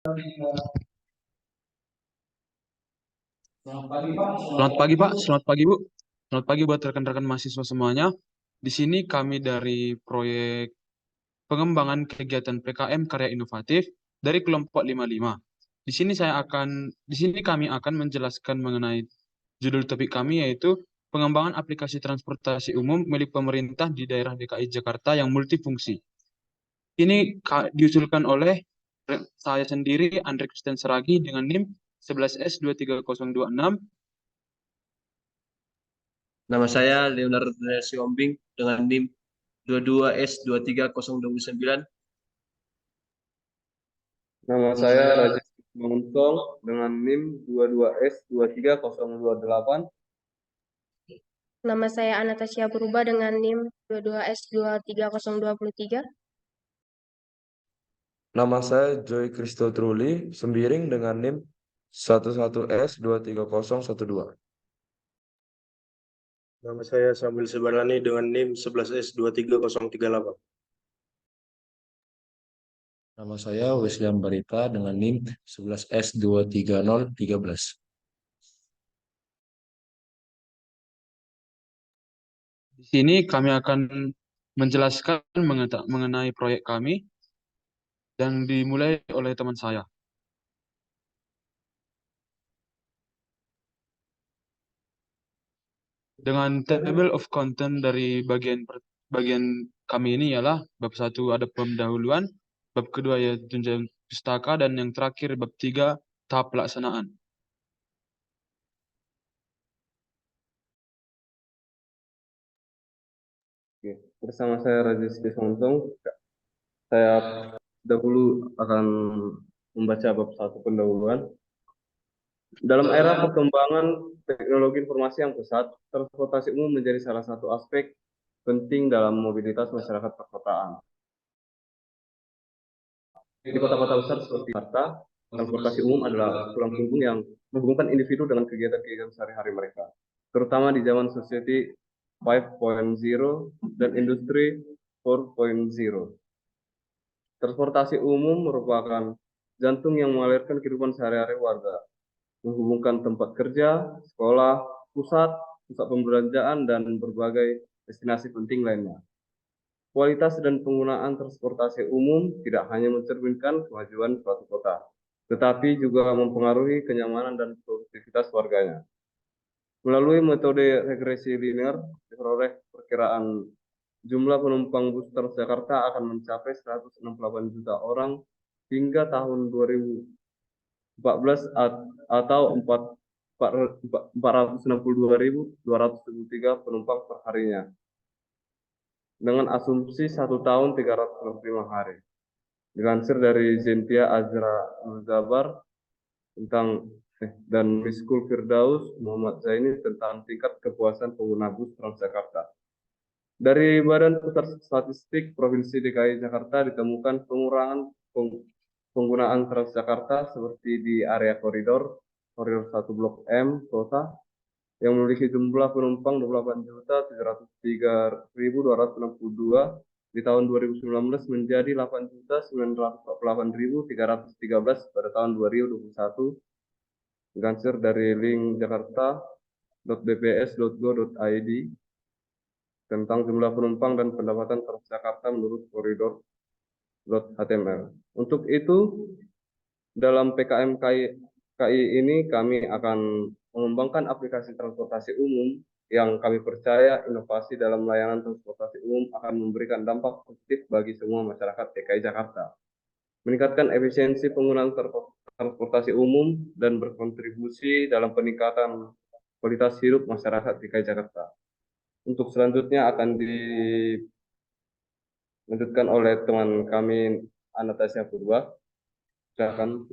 Selamat pagi Pak, selamat pagi Bu. Selamat pagi buat rekan-rekan mahasiswa semuanya. Di sini kami dari proyek pengembangan kegiatan PKM Karya Inovatif dari kelompok 55. Di sini kami akan menjelaskan mengenai judul topik kami yaitu pengembangan aplikasi transportasi umum milik pemerintah di daerah DKI Jakarta yang multifungsi. Ini diusulkan oleh saya sendiri, Andre Kristen Seragi, dengan NIM 11S23026. Nama saya Leonardo Siombing dengan NIM 22S23029. Nama saya Raja Mangutol dengan NIM 22S23028. Nama saya Anastasia Purba dengan NIM 22S23023. Nama saya Joy Kristo Truli Sembiring dengan NIM 11S23012. Nama saya Samuel Sebarani dengan NIM 11S23038. Nama saya Wisliam Barita dengan NIM 11S23013. Di sini kami akan menjelaskan mengenai proyek kami yang dimulai oleh teman saya. Dengan table of content dari bagian kami ini ialah bab 1 ada pendahuluan, bab kedua ya tunjangan pustaka, dan yang terakhir bab 3 tahap pelaksanaan. Oke, bersama saya Rajis Kismontong, saya dahulu akan membaca bab 1 pendahuluan. Dalam era perkembangan teknologi informasi yang pesat, transportasi umum menjadi salah satu aspek penting dalam mobilitas masyarakat perkotaan. Di kota-kota besar seperti Jakarta, transportasi umum adalah tulang punggung yang menghubungkan individu dengan kegiatan-kegiatan sehari-hari mereka, terutama di zaman society 5.0 dan industri 4.0. Transportasi umum merupakan jantung yang mengalirkan kehidupan sehari-hari warga, menghubungkan tempat kerja, sekolah, pusat pembelanjaan, dan berbagai destinasi penting lainnya. Kualitas dan penggunaan transportasi umum tidak hanya mencerminkan kemajuan suatu kota, tetapi juga mempengaruhi kenyamanan dan produktivitas warganya. Melalui metode regresi linear, diperoleh perkiraan jumlah penumpang bus Transjakarta akan mencapai 168 juta orang hingga tahun 2014 atau 462.273 penumpang per harinya, dengan asumsi 1 tahun 365 hari. Dilansir dari Zentia Azra Nurzabar dan Miskul Firdaus Muhammad Zaini tentang tingkat kepuasan pengguna bus Transjakarta. Dari Badan Pusat Statistik Provinsi DKI Jakarta ditemukan pengurangan penggunaan Transjakarta seperti di area koridor 1 Blok M kota yang memiliki jumlah penumpang 28.703.262 di tahun 2019 menjadi 8.948.313 pada tahun 2021. Dilansir dari link jakarta.bps.go.id tentang jumlah penumpang dan pendapatan Transjakarta menurut koridor.html. Untuk itu, dalam PKM KI ini kami akan mengembangkan aplikasi transportasi umum yang kami percaya inovasi dalam layanan transportasi umum akan memberikan dampak positif bagi semua masyarakat DKI Jakarta, meningkatkan efisiensi penggunaan transportasi umum, dan berkontribusi dalam peningkatan kualitas hidup masyarakat DKI Jakarta. Untuk selanjutnya akan dilanjutkan oleh teman kami Anastasia Purba. Silakan.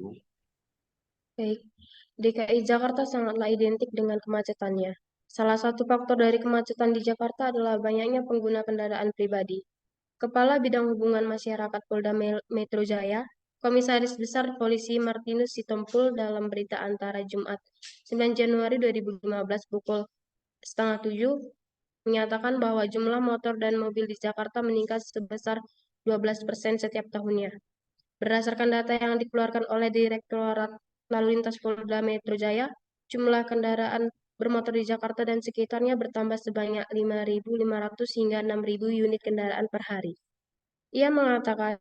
Baik, DKI Jakarta sangatlah identik dengan kemacetannya. Salah satu faktor dari kemacetan di Jakarta adalah banyaknya pengguna kendaraan pribadi. Kepala Bidang Hubungan Masyarakat Polda Metro Jaya, Komisaris Besar Polisi Martinus Sitompul dalam berita antara Jumat 9 Januari 2015 pukul 6:30 menyatakan bahwa jumlah motor dan mobil di Jakarta meningkat sebesar 12% setiap tahunnya. Berdasarkan data yang dikeluarkan oleh Direktorat Lalu Lintas Polda Metro Jaya, jumlah kendaraan bermotor di Jakarta dan sekitarnya bertambah sebanyak 5.500 hingga 6.000 unit kendaraan per hari. Ia mengatakan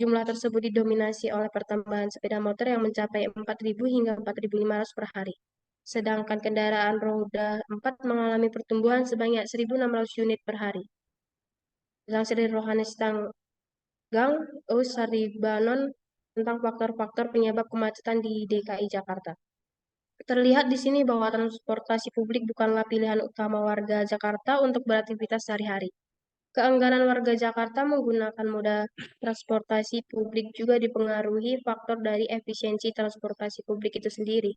jumlah tersebut didominasi oleh pertambahan sepeda motor yang mencapai 4.000 hingga 4.500 per hari. Sedangkan kendaraan roda 4 mengalami pertumbuhan sebanyak 1.600 unit per hari. Dilansir dari Rohanes Tanggang, Saribanon tentang faktor-faktor penyebab kemacetan di DKI Jakarta. Terlihat di sini bahwa transportasi publik bukanlah pilihan utama warga Jakarta untuk beraktivitas sehari-hari. Keengganan warga Jakarta menggunakan moda transportasi publik juga dipengaruhi faktor dari efisiensi transportasi publik itu sendiri.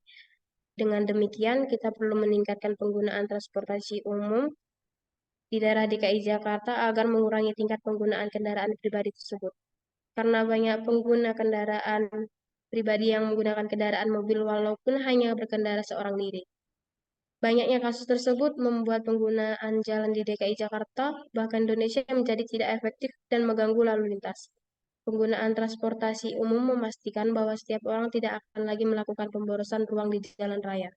Dengan demikian, kita perlu meningkatkan penggunaan transportasi umum di daerah DKI Jakarta agar mengurangi tingkat penggunaan kendaraan pribadi tersebut. Karena banyak pengguna kendaraan pribadi yang menggunakan kendaraan mobil walaupun hanya berkendara seorang diri. Banyaknya kasus tersebut membuat penggunaan jalan di DKI Jakarta, bahkan Indonesia, menjadi tidak efektif dan mengganggu lalu lintas. Penggunaan transportasi umum memastikan bahwa setiap orang tidak akan lagi melakukan pemborosan ruang di jalan raya.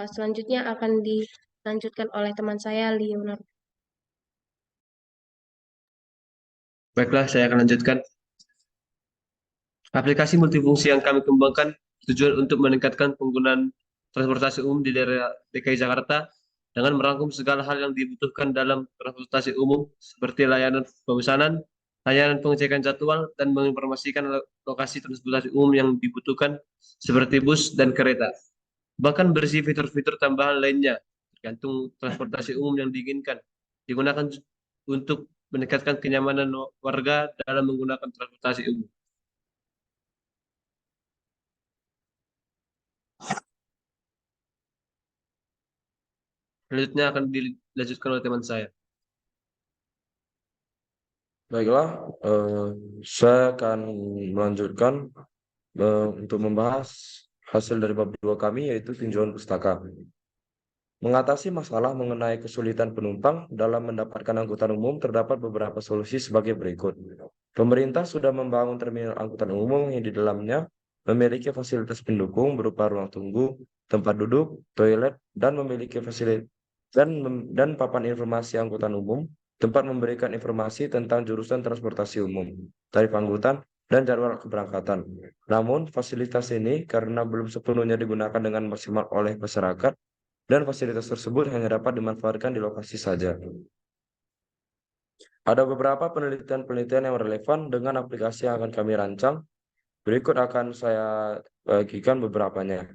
Selanjutnya akan dilanjutkan oleh teman saya, Leonard. Baiklah, saya akan lanjutkan. Aplikasi multifungsi yang kami kembangkan tujuan untuk meningkatkan penggunaan transportasi umum di daerah DKI Jakarta dengan merangkum segala hal yang dibutuhkan dalam transportasi umum seperti layanan pemesanan, layanan pengecekan jadwal, dan menginformasikan lokasi transportasi umum yang dibutuhkan seperti bus dan kereta. Bahkan berisi fitur-fitur tambahan lainnya tergantung transportasi umum yang diinginkan, digunakan untuk meningkatkan kenyamanan warga dalam menggunakan transportasi umum. Selanjutnya akan dilanjutkan oleh teman saya. Baiklah, saya akan melanjutkan untuk membahas hasil dari bab 2 kami, yaitu tinjauan pustaka. Mengatasi masalah mengenai kesulitan penumpang dalam mendapatkan angkutan umum, terdapat beberapa solusi sebagai berikut. Pemerintah sudah membangun terminal angkutan umum yang di dalamnya memiliki fasilitas pendukung berupa ruang tunggu, tempat duduk, toilet, dan memiliki fasilitas dan papan informasi angkutan umum, tempat memberikan informasi tentang jurusan transportasi umum, tarif angkutan, dan jadwal keberangkatan. Namun, fasilitas ini karena belum sepenuhnya digunakan dengan maksimal oleh masyarakat, dan fasilitas tersebut hanya dapat dimanfaatkan di lokasi saja. Ada beberapa penelitian-penelitian yang relevan dengan aplikasi yang akan kami rancang. Berikut akan saya bagikan beberapanya.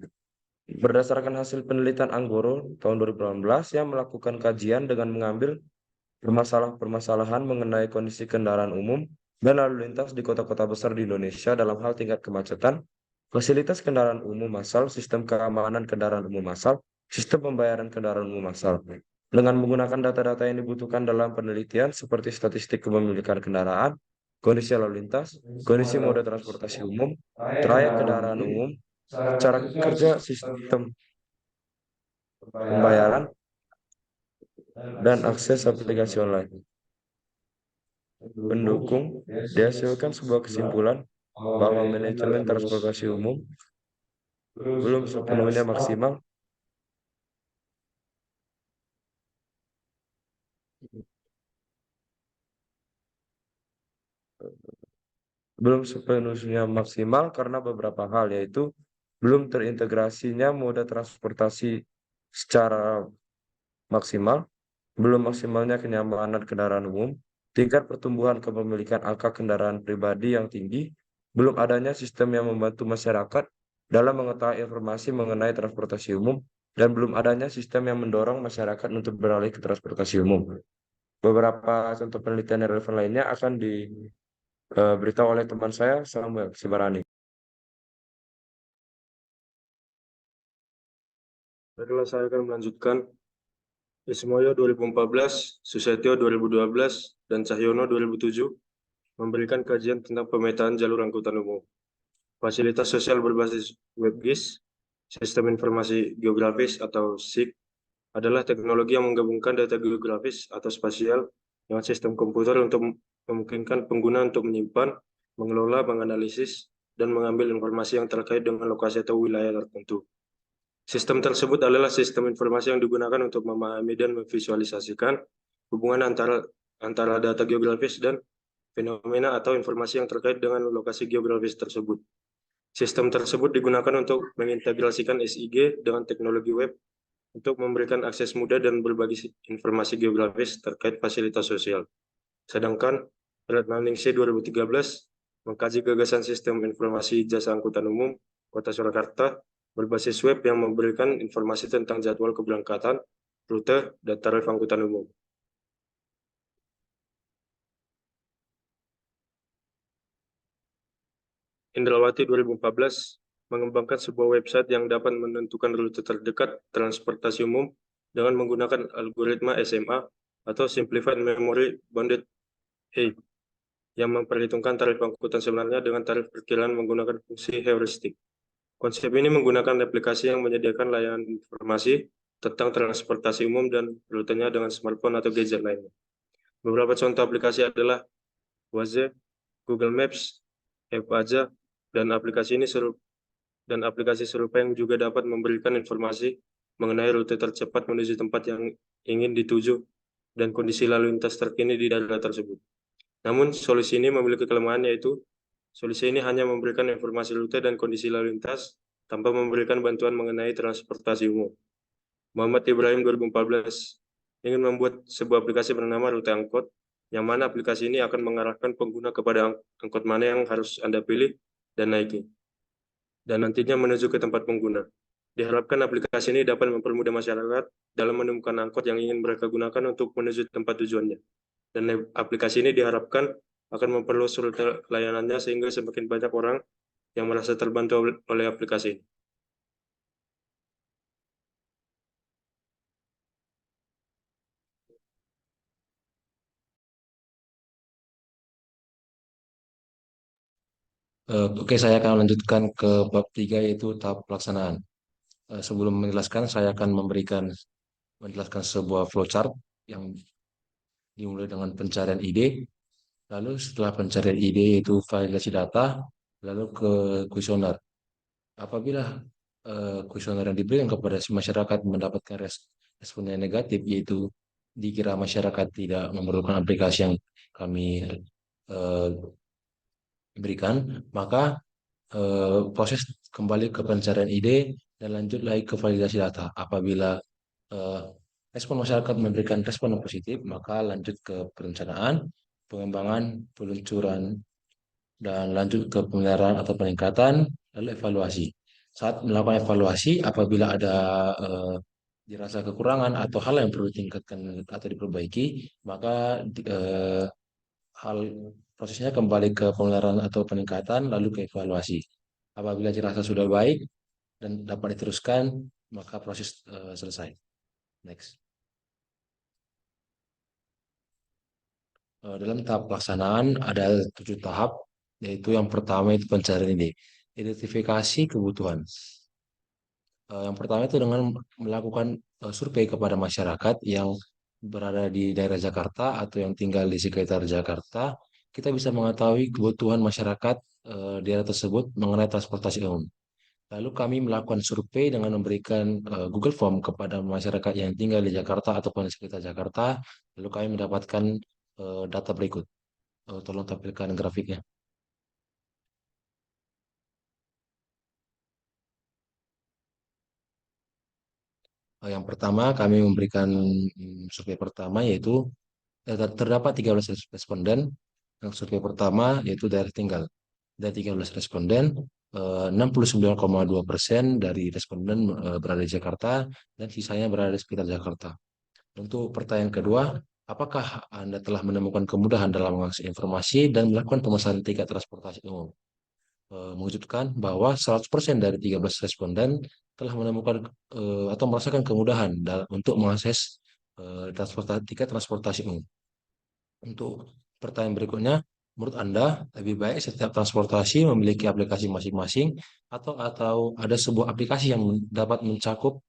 Berdasarkan hasil penelitian Anggoro tahun 2018 yang melakukan kajian dengan mengambil permasalahan mengenai kondisi kendaraan umum dan lalu lintas di kota-kota besar di Indonesia dalam hal tingkat kemacetan, fasilitas kendaraan umum massal, sistem keamanan kendaraan umum massal, sistem pembayaran kendaraan umum massal. Dengan menggunakan data-data yang dibutuhkan dalam penelitian seperti statistik kepemilikan kendaraan, kondisi lalu lintas, kondisi moda transportasi umum, trayek kendaraan umum, cara kerja sistem pembayaran, dan akses aplikasi online pendukung, dihasilkan sebuah kesimpulan bahwa manajemen transportasi umum belum sepenuhnya maksimal karena beberapa hal, yaitu belum terintegrasinya moda transportasi secara maksimal, belum maksimalnya kenyamanan kendaraan umum, tingkat pertumbuhan kepemilikan angka kendaraan pribadi yang tinggi, belum adanya sistem yang membantu masyarakat dalam mengetahui informasi mengenai transportasi umum, dan belum adanya sistem yang mendorong masyarakat untuk beralih ke transportasi umum. Beberapa contoh penelitian yang relevan lainnya akan diberitahu oleh teman saya, Samuel Sibarani. Baiklah, saya akan melanjutkan. Ismoyo 2014, Susetio 2012, dan Cahyono 2007 memberikan kajian tentang pemetaan jalur angkutan umum. Fasilitas sosial berbasis WebGIS, Sistem Informasi Geografis atau SIG, adalah teknologi yang menggabungkan data geografis atau spasial dengan sistem komputer untuk memungkinkan pengguna untuk menyimpan, mengelola, menganalisis, dan mengambil informasi yang terkait dengan lokasi atau wilayah tertentu. Sistem tersebut adalah sistem informasi yang digunakan untuk memahami dan memvisualisasikan hubungan antara data geografis dan fenomena atau informasi yang terkait dengan lokasi geografis tersebut. Sistem tersebut digunakan untuk mengintegrasikan SIG dengan teknologi web untuk memberikan akses mudah dan berbagi informasi geografis terkait fasilitas sosial. Sedangkan Redlining C 2013 mengkaji gagasan sistem informasi jasa angkutan umum Kota Surakarta berbasis web yang memberikan informasi tentang jadwal keberangkatan, rute, dan tarif angkutan umum. Indrawati 2014 mengembangkan sebuah website yang dapat menentukan rute terdekat transportasi umum dengan menggunakan algoritma SMA atau Simplified Memory Bounded A yang memperhitungkan tarif angkutan sebenarnya dengan tarif perkiraan menggunakan fungsi heuristik. Konsep ini menggunakan aplikasi yang menyediakan layanan informasi tentang transportasi umum dan rutenya dengan smartphone atau gadget lainnya. Beberapa contoh aplikasi adalah Waze, Google Maps, Aja, dan aplikasi serupa yang juga dapat memberikan informasi mengenai rute tercepat menuju tempat yang ingin dituju dan kondisi lalu lintas terkini di daerah tersebut. Namun, solusi ini memiliki kelemahan, yaitu solusi ini hanya memberikan informasi rute dan kondisi lalu lintas tanpa memberikan bantuan mengenai transportasi umum. Muhammad Ibrahim 2014 ingin membuat sebuah aplikasi bernama Rute Angkot, yang mana aplikasi ini akan mengarahkan pengguna kepada angkot mana yang harus Anda pilih dan naiki, dan nantinya menuju ke tempat pengguna. Diharapkan aplikasi ini dapat mempermudah masyarakat dalam menemukan angkot yang ingin mereka gunakan untuk menuju tempat tujuannya. Dan aplikasi ini diharapkan akan memperluas rute layanannya sehingga semakin banyak orang yang merasa terbantu oleh aplikasi ini. Oke, saya akan melanjutkan ke bab 3 yaitu tahap pelaksanaan. Sebelum menjelaskan, saya akan menjelaskan sebuah flowchart yang dimulai dengan pencarian ide, lalu setelah pencarian ide yaitu validasi data, lalu ke kuesioner. Apabila kuesioner yang diberikan kepada si masyarakat mendapatkan respon yang negatif, yaitu dikira masyarakat tidak memerlukan aplikasi yang kami eh, berikan, maka proses kembali ke pencarian ide dan lanjut lagi ke validasi data. Apabila eh, respon masyarakat memberikan respon yang positif, maka lanjut ke perencanaan, pengembangan, peluncuran, dan lanjut ke pemeliharaan atau peningkatan, lalu evaluasi. Saat melakukan evaluasi, apabila ada dirasa kekurangan atau hal yang perlu ditingkatkan atau diperbaiki, maka hal prosesnya kembali ke pemeliharaan atau peningkatan, lalu ke evaluasi. Apabila dirasa sudah baik dan dapat diteruskan, maka proses selesai. Next. Dalam tahap pelaksanaan ada 7 tahap, yaitu yang pertama itu pencarian ide, identifikasi kebutuhan. Yang pertama itu dengan melakukan survei kepada masyarakat yang berada di daerah Jakarta atau yang tinggal di sekitar Jakarta, kita bisa mengetahui kebutuhan masyarakat di daerah tersebut mengenai transportasi umum. Lalu kami melakukan survei dengan memberikan Google Form kepada masyarakat yang tinggal di Jakarta ataupun di sekitar Jakarta. Lalu kami mendapatkan data berikut. Tolong tampilkan grafiknya. Yang pertama kami memberikan survei pertama yaitu terdapat 13 responden. Yang survei pertama yaitu daerah tinggal. Dari 13 responden, 69,2% dari responden berada di Jakarta dan sisanya berada di sekitar Jakarta. Untuk pertanyaan kedua, apakah Anda telah menemukan kemudahan dalam mengakses informasi dan melakukan pemesanan tiket transportasi umum? Mewujudkan bahwa 100% dari 13 responden telah menemukan atau merasakan kemudahan untuk mengakses tiket transportasi umum. Untuk pertanyaan berikutnya, menurut Anda lebih baik setiap transportasi memiliki aplikasi masing-masing atau ada sebuah aplikasi yang dapat mencakup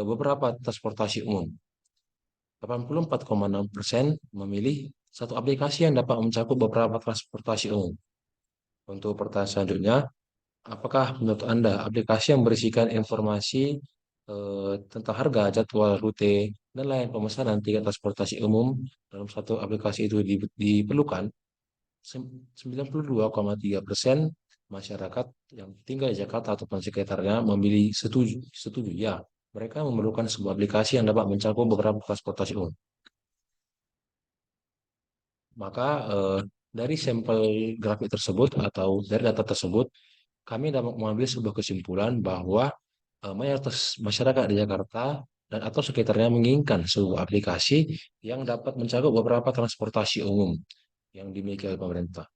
beberapa transportasi umum? 84,6% memilih satu aplikasi yang dapat mencakup beberapa transportasi umum. Untuk pertanyaan selanjutnya, apakah menurut Anda aplikasi yang berisikan informasi tentang harga, jadwal, rute, dan lain pemesanan tiket transportasi umum dalam satu aplikasi itu diperlukan? 92,3% masyarakat yang tinggal di Jakarta ataupun sekitarnya memilih setuju ya. Mereka memerlukan sebuah aplikasi yang dapat mencakup beberapa transportasi umum. Maka dari sampel grafik tersebut atau dari data tersebut, kami dapat mengambil sebuah kesimpulan bahwa mayoritas masyarakat di Jakarta dan atau sekitarnya menginginkan sebuah aplikasi yang dapat mencakup beberapa transportasi umum yang dimiliki oleh pemerintah.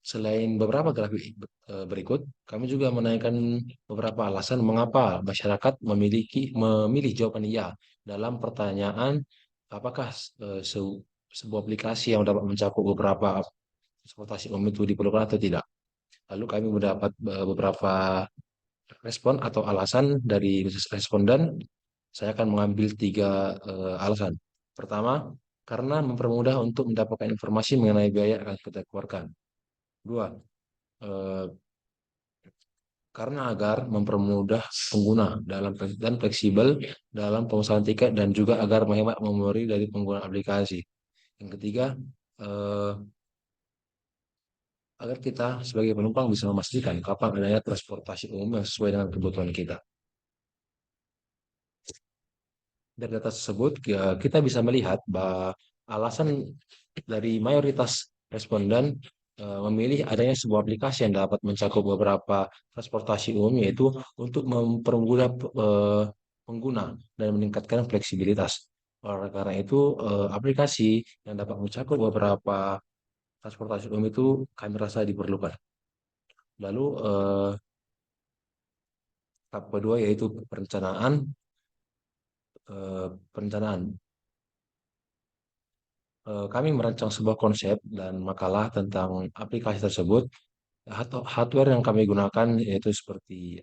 Selain beberapa grafik berikut, kami juga menaikkan beberapa alasan mengapa masyarakat memilih jawaban iya dalam pertanyaan apakah sebuah aplikasi yang dapat mencakup beberapa transportasi umum itu diperlukan atau tidak. Lalu kami mendapat beberapa respon atau alasan dari responden. Saya akan mengambil 3 alasan. Pertama, karena mempermudah untuk mendapatkan informasi mengenai biaya yang akan kita keluarkan. 2, karena agar mempermudah pengguna dan fleksibel dalam pemesanan tiket dan juga agar menghemat memori dari penggunaan aplikasi. Yang ketiga, agar kita sebagai penumpang bisa memastikan kapan adanya transportasi umum yang sesuai dengan kebutuhan kita. Dari data tersebut, kita bisa melihat bahwa alasan dari mayoritas responden memilih adanya sebuah aplikasi yang dapat mencakup beberapa transportasi umum, yaitu untuk mempermudah pengguna dan meningkatkan fleksibilitas. Oleh karena itu, aplikasi yang dapat mencakup beberapa transportasi umum itu kami rasa diperlukan. Lalu, tahap kedua yaitu perencanaan. Kami merancang sebuah konsep dan makalah tentang aplikasi tersebut. Hardware yang kami gunakan yaitu seperti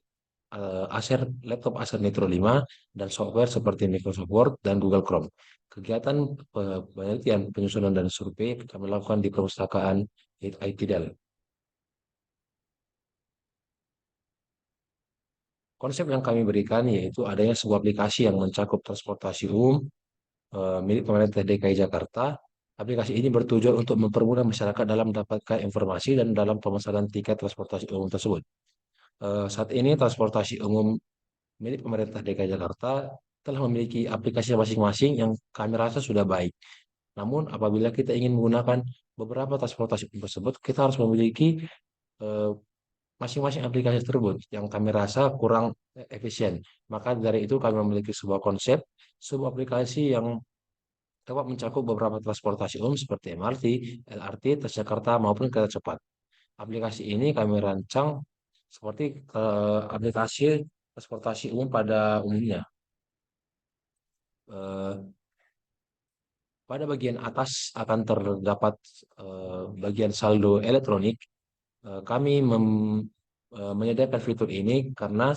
Acer, laptop Acer Nitro 5 dan software seperti Microsoft Word dan Google Chrome. Kegiatan penelitian, penyusunan dan survei kami lakukan di perpustakaan IT Dell. Konsep yang kami berikan yaitu adanya sebuah aplikasi yang mencakup transportasi umum milik pemerintah DKI Jakarta. Aplikasi ini bertujuan untuk mempermudah masyarakat dalam mendapatkan informasi dan dalam pemesanan tiket transportasi umum tersebut. Saat ini transportasi umum milik pemerintah DKI Jakarta telah memiliki aplikasi masing-masing yang kami rasa sudah baik. Namun apabila kita ingin menggunakan beberapa transportasi umum tersebut, kita harus memiliki masing-masing aplikasi tersebut yang kami rasa kurang efisien. Maka dari itu kami memiliki sebuah konsep, sebuah aplikasi yang dapat mencakup beberapa transportasi umum seperti MRT, LRT, Transjakarta maupun kereta cepat. Aplikasi ini kami rancang seperti aplikasi transportasi umum pada umumnya. Pada bagian atas akan terdapat bagian saldo elektronik. Kami menyediakan fitur ini karena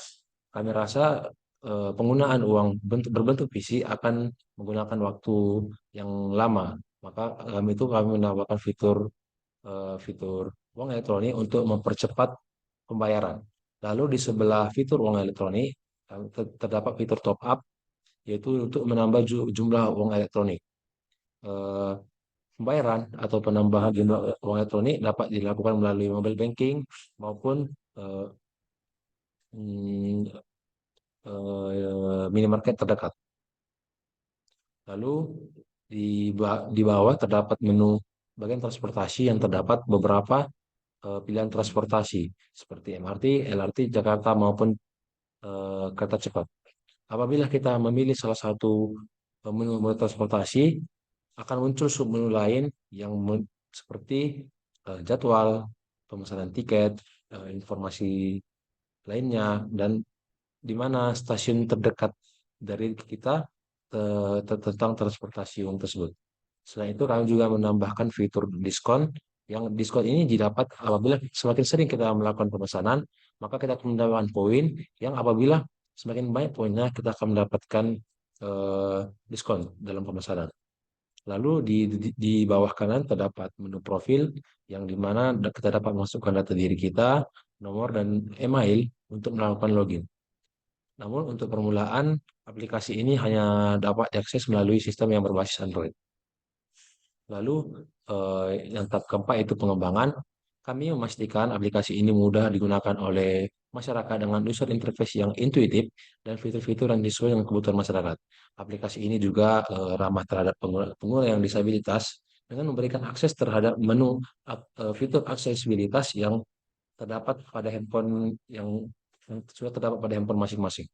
kami rasa penggunaan uang berbentuk fisik akan menggunakan waktu yang lama. Maka kami menambahkan fitur uang elektronik untuk mempercepat pembayaran. Lalu di sebelah fitur uang elektronik terdapat fitur top up, yaitu untuk menambah jumlah uang elektronik. Pembayaran atau penambahan jumlah uang elektronik dapat dilakukan melalui mobile banking maupun minimarket terdekat. Lalu di bawah terdapat menu bagian transportasi yang terdapat beberapa pilihan transportasi seperti MRT, LRT, Jakarta maupun kereta cepat. Apabila kita memilih salah satu menu transportasi, akan muncul submenu lain yang seperti jadwal, pemesanan tiket, informasi lainnya, dan di mana stasiun terdekat dari kita tentang transportasi umum tersebut. Selain itu, kami juga menambahkan fitur diskon, yang diskon ini didapat apabila semakin sering kita melakukan pemesanan, maka kita akan mendapatkan poin yang apabila semakin banyak poinnya, kita akan mendapatkan diskon dalam pemesanan. Lalu di bawah kanan terdapat menu profil yang dimana kita dapat masukkan data diri kita, nomor dan email untuk melakukan login. Namun untuk permulaan aplikasi ini hanya dapat diakses melalui sistem yang berbasis Android. Lalu yang tahap keempat itu pengembangan. Kami memastikan aplikasi ini mudah digunakan oleh masyarakat dengan user interface yang intuitif dan fitur-fitur yang sesuai dengan kebutuhan masyarakat. Aplikasi ini juga ramah terhadap pengguna yang disabilitas dengan memberikan akses terhadap menu fitur aksesibilitas yang terdapat pada handphone yang sudah terdapat pada handphone masing-masing.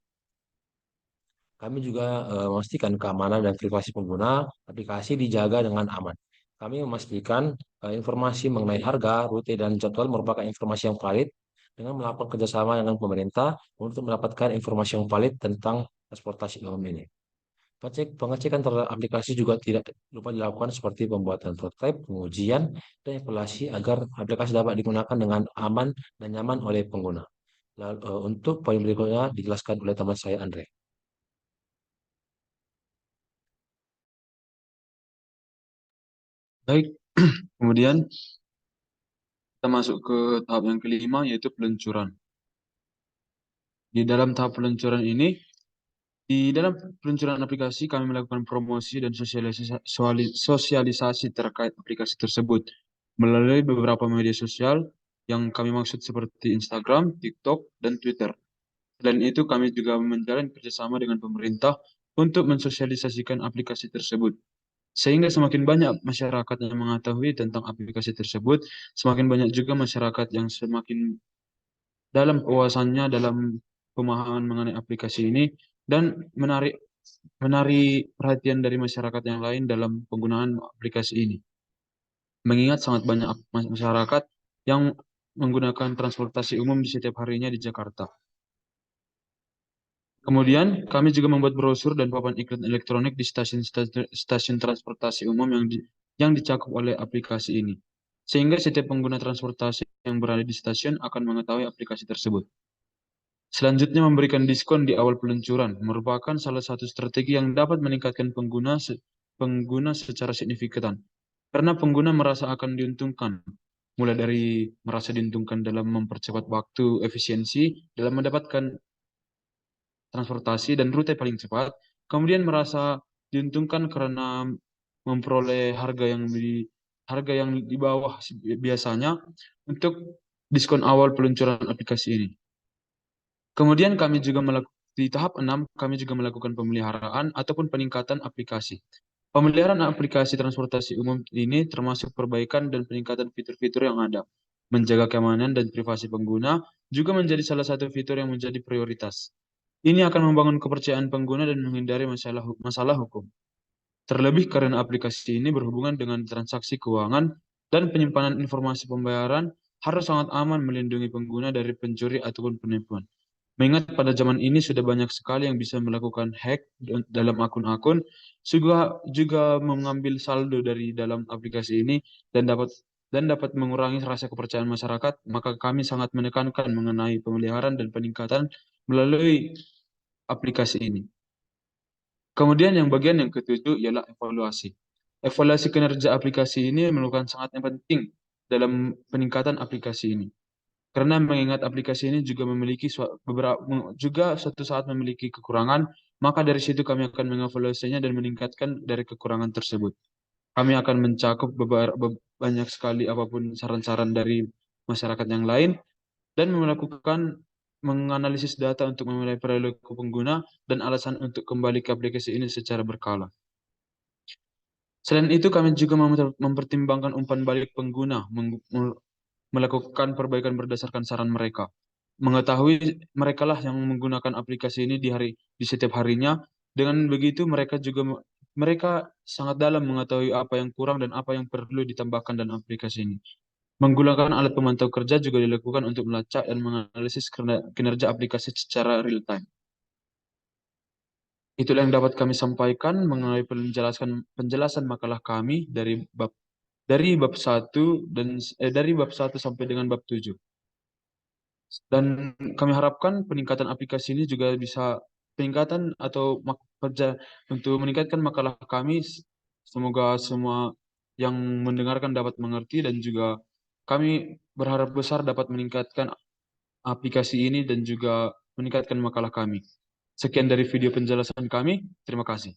Kami juga memastikan keamanan dan privasi pengguna aplikasi dijaga dengan aman. Kami memastikan informasi mengenai harga, rute, dan jadwal merupakan informasi yang valid dengan melakukan kerjasama dengan pemerintah untuk mendapatkan informasi yang valid tentang transportasi umum ini. Pengecekan terhadap aplikasi juga tidak lupa dilakukan seperti pembuatan prototipe, pengujian, dan evaluasi agar aplikasi dapat digunakan dengan aman dan nyaman oleh pengguna. Lalu, untuk poin berikutnya dijelaskan oleh teman saya Andre. Baik, kemudian kita masuk ke tahap yang kelima, yaitu peluncuran. Di dalam tahap peluncuran ini, di dalam peluncuran aplikasi, kami melakukan promosi dan sosialisasi terkait aplikasi tersebut melalui beberapa media sosial yang kami maksud seperti Instagram, TikTok, dan Twitter. Selain itu, kami juga menjalin kerjasama dengan pemerintah untuk mensosialisasikan aplikasi tersebut. Sehingga semakin banyak masyarakat yang mengetahui tentang aplikasi tersebut, semakin banyak juga masyarakat yang semakin dalam wawasannya dalam pemahaman mengenai aplikasi ini dan menarik perhatian dari masyarakat yang lain dalam penggunaan aplikasi ini. Mengingat sangat banyak masyarakat yang menggunakan transportasi umum di setiap harinya di Jakarta. Kemudian, kami juga membuat brosur dan papan iklan elektronik di stasiun transportasi umum yang dicakup oleh aplikasi ini. Sehingga setiap pengguna transportasi yang berada di stasiun akan mengetahui aplikasi tersebut. Selanjutnya, memberikan diskon di awal peluncuran merupakan salah satu strategi yang dapat meningkatkan pengguna secara signifikan. Karena pengguna merasa akan diuntungkan, mulai dari merasa diuntungkan dalam mempercepat waktu, efisiensi dalam mendapatkan transportasi dan rute paling cepat, kemudian merasa diuntungkan karena memperoleh harga yang di bawah biasanya untuk diskon awal peluncuran aplikasi ini. Kemudian di tahap 6, kami juga melakukan pemeliharaan ataupun peningkatan aplikasi. Pemeliharaan aplikasi transportasi umum ini termasuk perbaikan dan peningkatan fitur-fitur yang ada. Menjaga keamanan dan privasi pengguna juga menjadi salah satu fitur yang menjadi prioritas. Ini akan membangun kepercayaan pengguna dan menghindari masalah hukum. Terlebih karena aplikasi ini berhubungan dengan transaksi keuangan dan penyimpanan informasi pembayaran harus sangat aman melindungi pengguna dari pencuri ataupun penipuan. Mengingat pada zaman ini sudah banyak sekali yang bisa melakukan hack dalam akun-akun, juga mengambil saldo dari dalam aplikasi ini dan dapat mengurangi rasa kepercayaan masyarakat, maka kami sangat menekankan mengenai pemeliharaan dan peningkatan melalui aplikasi ini. Kemudian bagian yang ketujuh ialah evaluasi. Evaluasi kinerja aplikasi ini merupakan sangat penting dalam peningkatan aplikasi ini. Karena mengingat aplikasi ini juga memiliki suatu saat memiliki kekurangan, maka dari situ kami akan mengevaluasinya dan meningkatkan dari kekurangan tersebut. Kami akan mencakup banyak sekali apapun saran-saran dari masyarakat yang lain dan menganalisis data untuk menilai perilaku pengguna dan alasan untuk kembali ke aplikasi ini secara berkala. Selain itu, kami juga mempertimbangkan umpan balik pengguna, melakukan perbaikan berdasarkan saran mereka. Mengetahui mereka lah yang menggunakan aplikasi ini di setiap harinya. Dengan begitu, mereka sangat dalam mengetahui apa yang kurang dan apa yang perlu ditambahkan dalam aplikasi ini. Menggunakan alat pemantau kerja juga dilakukan untuk melacak dan menganalisis kinerja aplikasi secara real time. Itulah yang dapat kami sampaikan mengenai penjelasan makalah kami dari bab 1 sampai dengan bab 7. Dan kami harapkan peningkatan aplikasi ini juga bisa untuk meningkatkan makalah kami Semoga semua yang mendengarkan dapat mengerti dan juga kami berharap besar dapat meningkatkan aplikasi ini dan juga meningkatkan makalah kami. Sekian dari video penjelasan kami. Terima kasih.